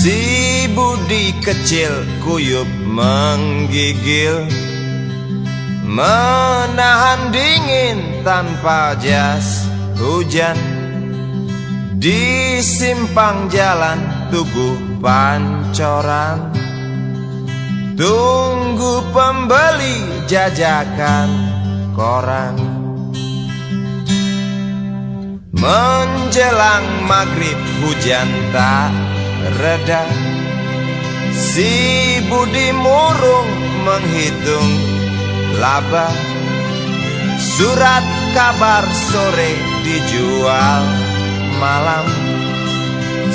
Si Budi kecil kuyup menggigil, menahan dingin tanpa jas hujan. Di simpang jalan Tugu Pancoran, tunggu pembeli jajakan koran. Menjelang maghrib hujan tak reda, si Budi murung menghitung laba. Surat kabar sore dijual malam.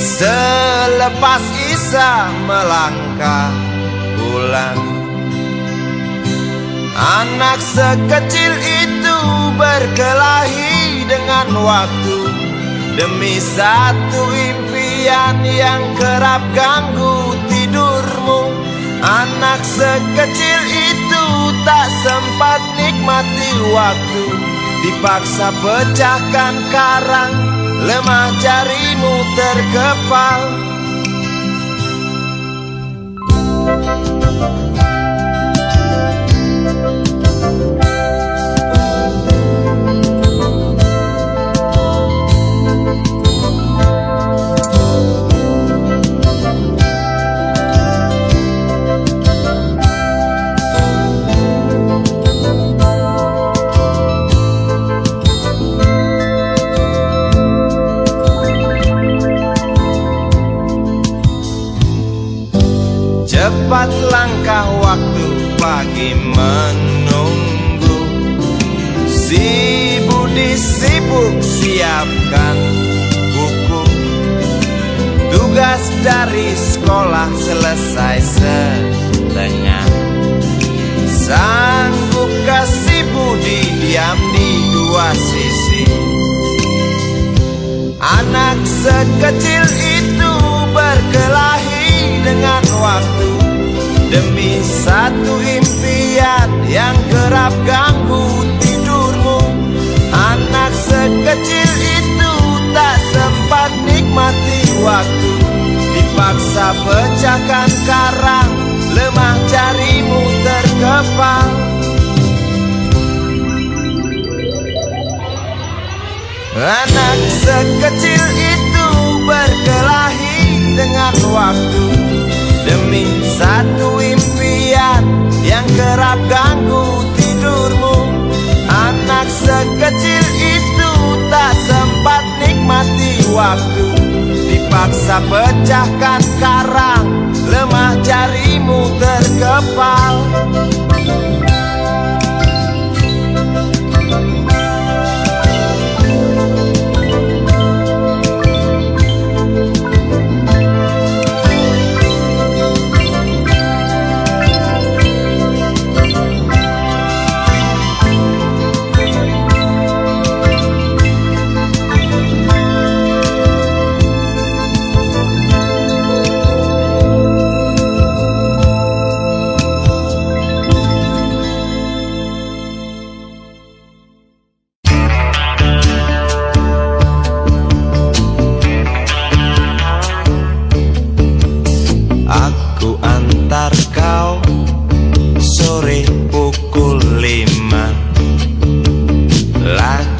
Selepas Isya melangkah pulang. Anak sekecil itu berkelahi dengan waktu demi satu impian yang kerap ganggu tidurmu. Anak sekecil itu tak sempat nikmati waktu, dipaksa pecahkan karang, lemah jarimu terkepal. Cepat langkah waktu, pagi menunggu. Si Budi sibuk siapkan buku. Tugas dari sekolah selesai setengah. Sanggupkah si Budi diam di dua sisi? Anak sekecil itu berkelahi dengan waktu demi satu impian yang kerap ganggu tidurmu. Anak sekecil itu tak sempat nikmati waktu, dipaksa pecahkan karang, lemah jarimu terkepal. Anak sekecil itu berkelahi dengan waktu demi satu impian yang kerap ganggu tidurmu. Anak sekecil itu tak sempat nikmati waktu, dipaksa pecahkan karang, lemah jarimu terkepal.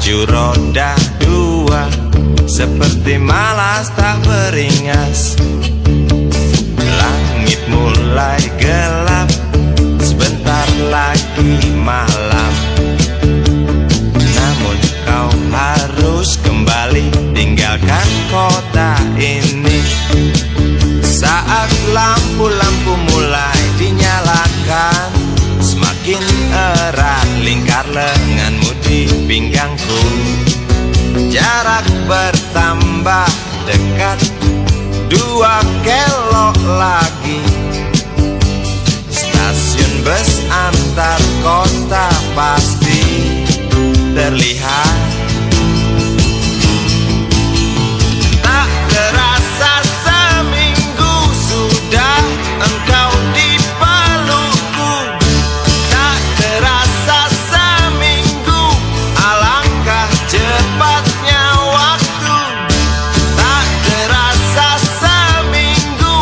Roda dua seperti malas tak beringas. Langit mulai gelap, sebentar lagi malam. Namun kau harus kembali tinggalkan kota ini. Saat lampu-lampu mulai dinyalakan, semakin erat lingkar lenganmu di pinggangku. Jarak bertambah dekat, 2 kelok lagi. Stasiun bus antar kota pasti terlihat. Tak terasa seminggu sudah engkau di pelukku. Tak terasa seminggu, alangkah cepatnya waktu. Tak terasa seminggu,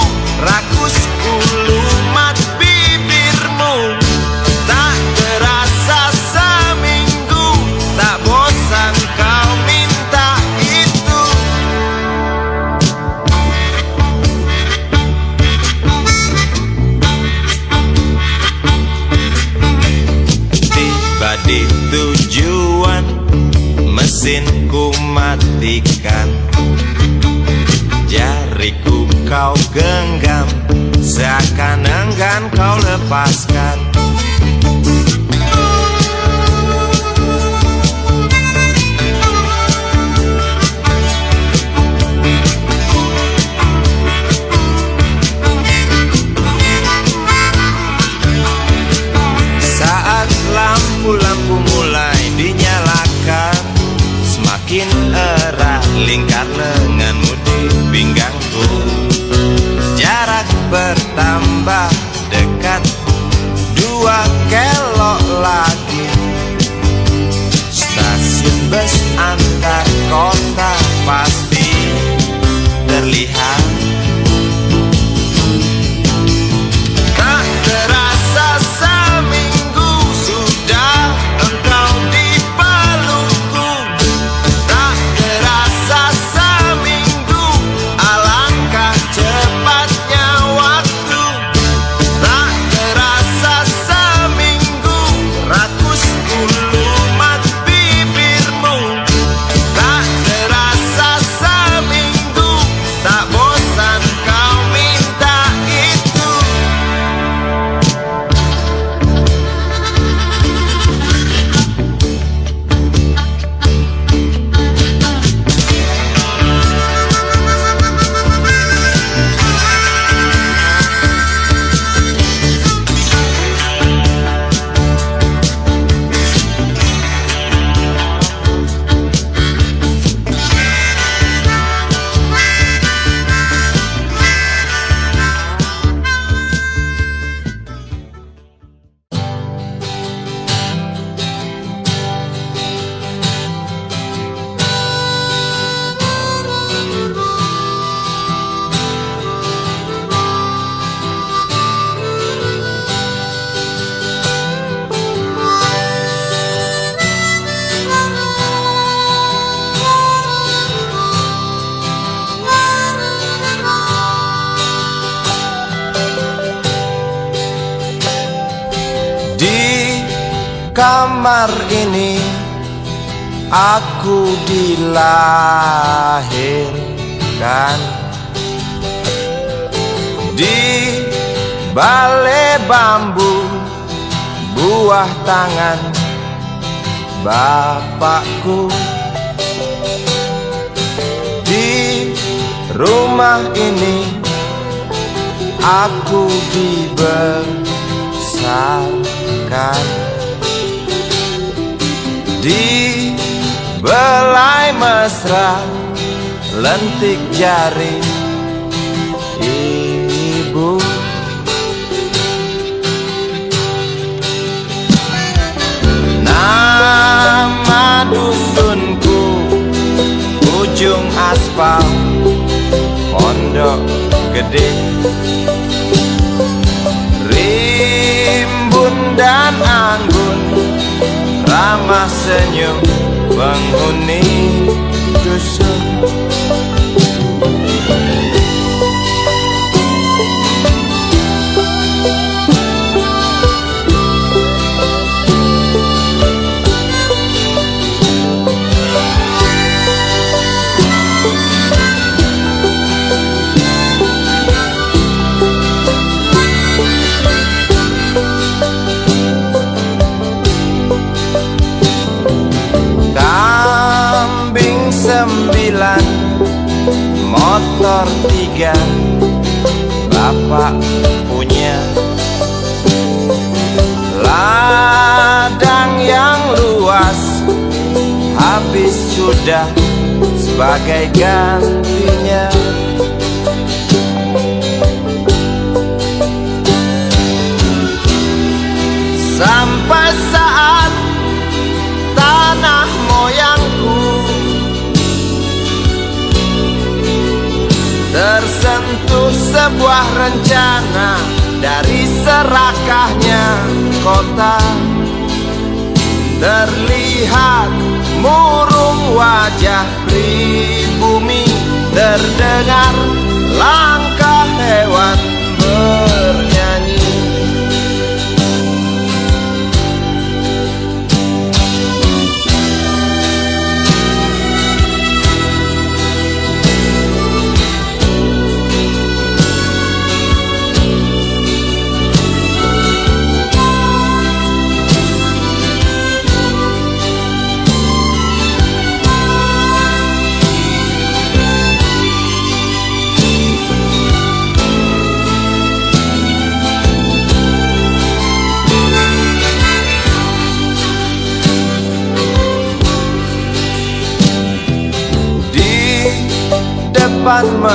kau genggam, seakan enggan kau lepaskan. Saat lampu-lampu mulai dinyalakan, semakin erat lingkar lenganmu di pinggangku. Jarak bertambah dekat, 2 kelok lagi. Stasiun bus antar kota pasti terlihat. Tak terasa seminggu sudah engkau di pelukku. Tak terasa seminggu, alangkah cepatnya waktu. Tak terasa seminggu, rakus ulumat bibirmu. Tak terasa seminggu, tak bosan kau minta itu. Di kamar ini aku dilahirkan, di balai bambu buah tangan bapakku. Di rumah ini aku dibesarkan, di belai mesra lentik jari ibu. Nama dusunku ujung aspal Pondok Gede. Rimbun dan anggun ramah senyum penghuni dusun. Kambing 9, motor 3, bapak punya. Ladang yang luas habis sudah sebagai gantinya. Sampai saat tanah moyangku tersentuh sebuah rencana dari serakahnya kota. Terlihat murung wajah pribumi, terdengar langkah hewan bernyanyi.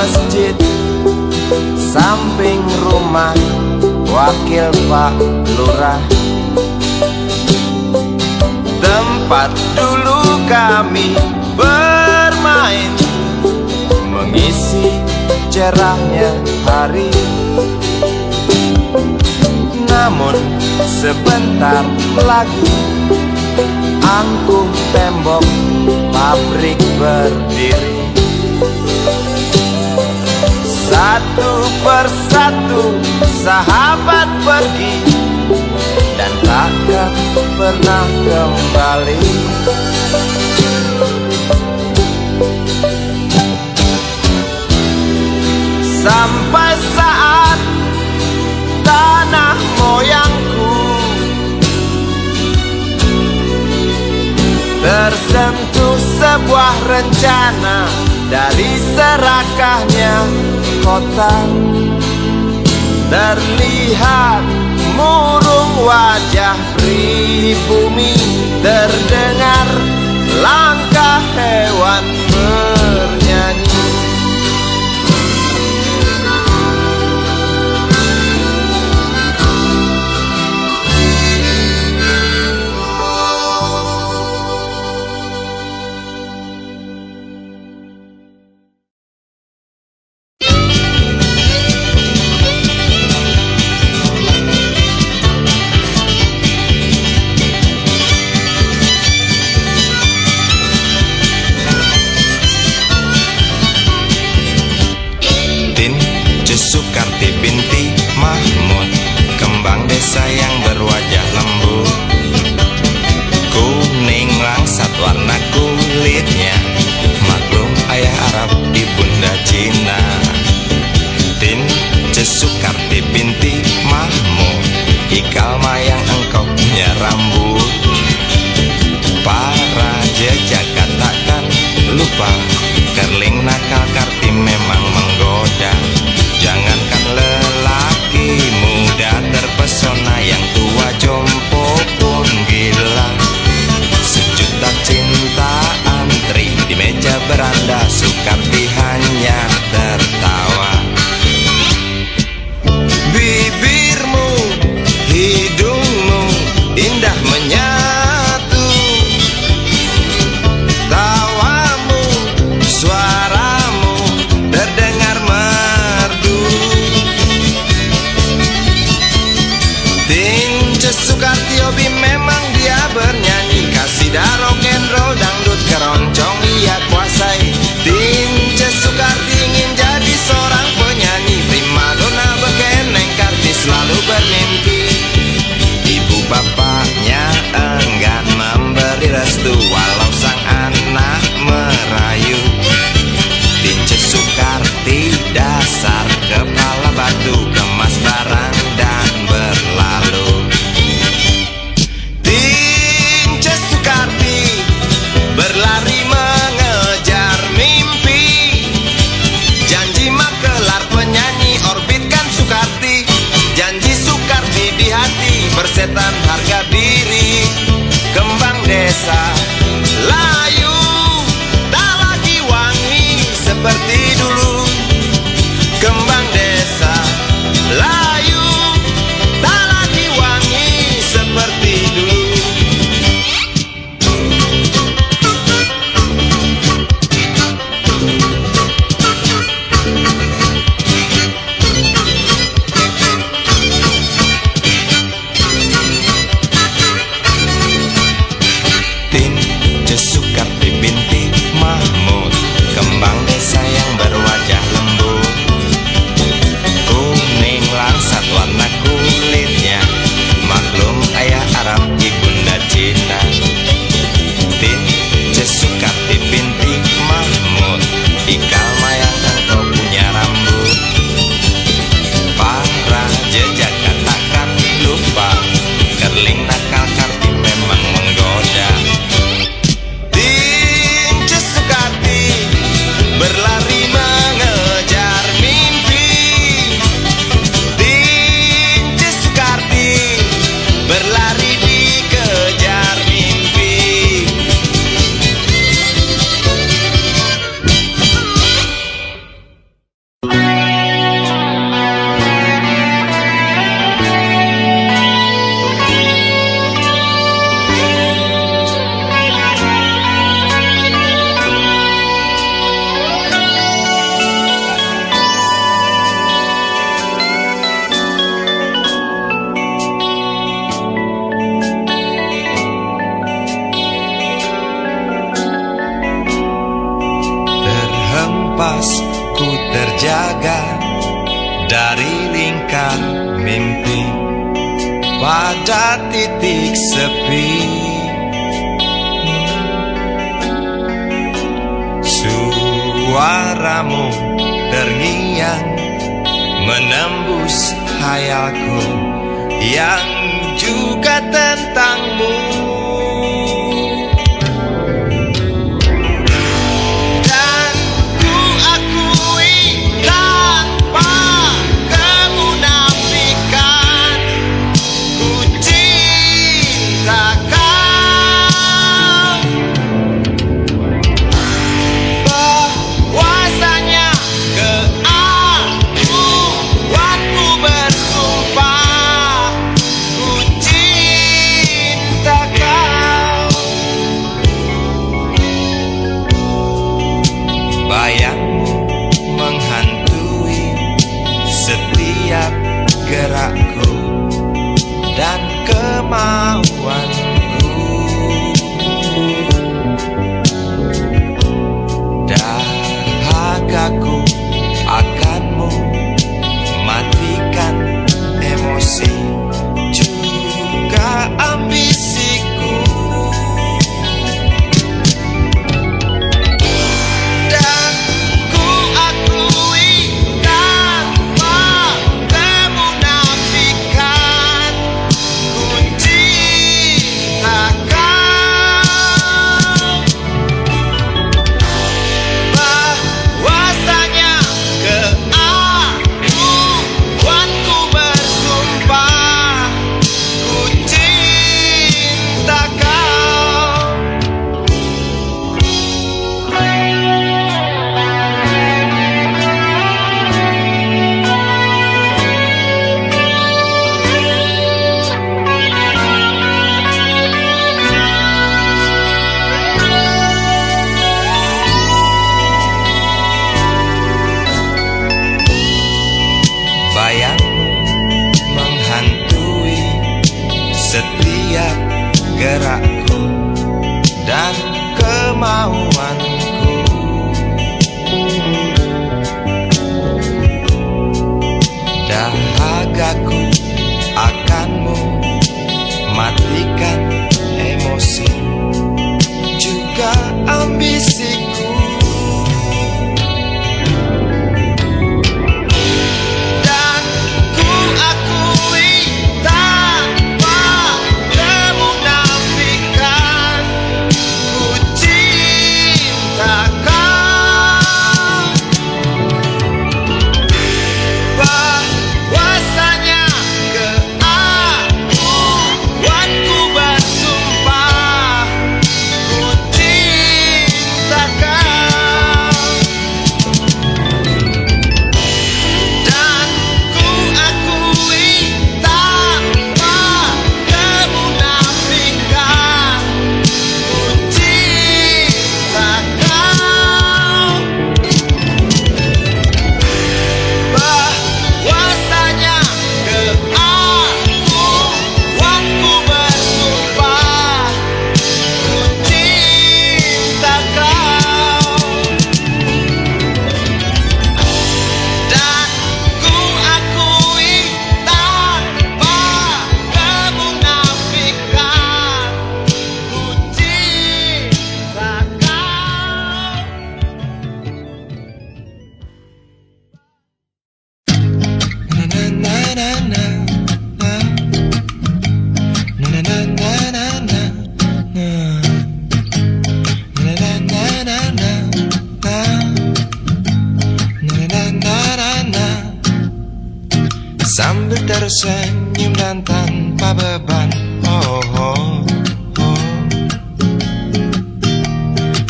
masjid samping rumah wakil Pak Lurah. Tempat dulu kami bermain, mengisi cerahnya hari. Namun sebentar lagi angkuh tembok pabrik berdiri. Satu persatu sahabat pergi dan takkan pernah kembali. Sampai saat tanah moyangku tersentuh sebuah rencana dari serakahnya kota. Terlihat murung wajah pribumi, terdengar langkah hewan bernyanyi. Sukarti binti Mahmud, kembang desa yang berwajah lembut, kuning langsat warna kulitnya, maklum ayah Arab ibunda Cina. Tin Sukarti binti Mahmud, ikal mayang engkau punya rambut. Para jejak katakan lupa, kerling nakal Karti memang menggoda. Jangankan lelaki muda terpesona, yang tua jompo pun gila. Sejuta cinta antri di meja beranda, Sukarti hanya tertawa. Bibirmu, hidungmu indah menyatu, tawamu dari lingkar mimpi pada titik sepi. Suaramu terngiang menembus hayalku yang juga tentangmu. Dan ku akui tanpa kemunafikan, ku cinta kau. Bahwasanya keakuanku bersumpah, ku cinta kau. Bayangmu menghantui setiap gerakku dan kemauanku. Dahagaku akanmu matikan emosi juga ambisiku. Dan ku akui tanpa kemunafikan, ku cinta kau. Bahwasanya keakuanku bersumpah, ku cinta kau. Bayangmu menghantui setiap gerakku dan kemauanku. Dahagaku akanmu matikan emosi juga ambisiku. Dan ku akui tanpa kemunafikan, ku cinta kau. Bahwasanya keakuanku bersumpah, ku cinta kau. Dan ku akui tanpa kemunafikan, ku cinta kau. Bahwasanya keakuanku bersumpah, ku cinta kau. Dan ku akui tanpa kemunafikan, ku cinta kau. Na na na na na na na na na na na na na na na na na na. Sambil tersenyum dan tanpa beban, oh, oh, oh.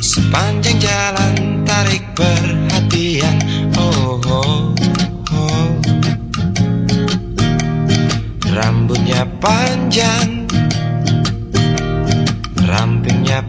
Sepanjang jalan tarik perhatian, oh, oh, oh. Rambutnya panjang, rampingnya